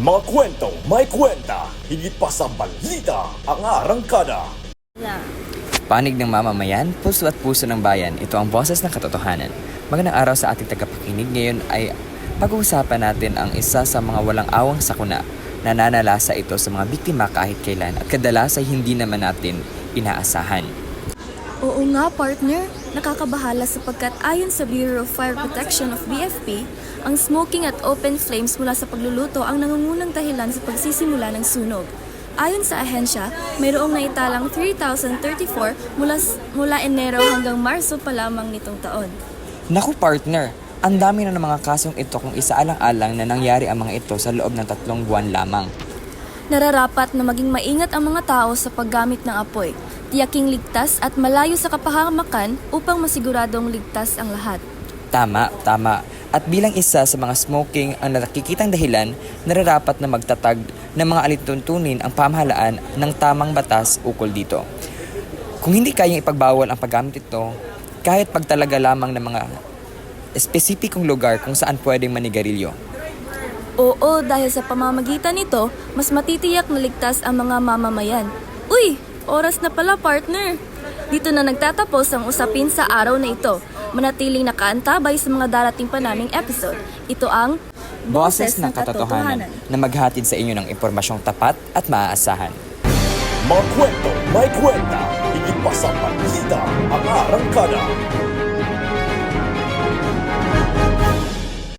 Mga kwento, may kwenta, higit pa sa balita ang arangkada. Panig ng mamamayan, puso at puso ng bayan, ito ang boses ng katotohanan. Magandang araw sa ating tagapakinig. Ngayon ay pag-uusapan natin ang isa sa mga walang awang sakuna. Nananalasa ito sa mga biktima kahit kailan at kadalas ay hindi naman natin inaasahan. Oo nga, partner. Nakakabahala sapagkat ayon sa Bureau of Fire Protection of BFP, ang smoking at open flames mula sa pagluluto ang nangungunang dahilan sa pagsisimula ng sunog. Ayon sa ahensya, mayroong naitalang 3,034 mula Enero hanggang Marso pa lamang nitong taon. Naku partner, ang dami na ng mga kasong ito kung isaalang-alang na nangyari ang mga ito sa loob ng 3 buwan lamang. Nararapat na maging maingat ang mga tao sa paggamit ng apoy, tiyaking ligtas at malayo sa kapahamakan upang masiguradong ligtas ang lahat. Tama. At bilang isa sa mga smoking ang nakikitang dahilan, nararapat na magtatag ng mga alituntunin ang pamahalaan ng tamang batas ukol dito. Kung hindi kayang ipagbawal ang paggamit ito, kahit pagtalaga lamang ng mga espesipikong lugar kung saan pwedeng manigarilyo. Oo, dahil sa pamamagitan nito, mas matitiyak na ligtas ang mga mamamayan. Uy! Oras na pala, partner! Dito na nagtatapos ang usapin sa araw na ito. Manatiling nakaantabay sa mga darating pa naming episode. Ito ang Boses ng Katotohanan na maghatid sa inyo ng impormasyong tapat at maaasahan. Mga kwento, may kwenta, higit pa sa balita ang arangkada.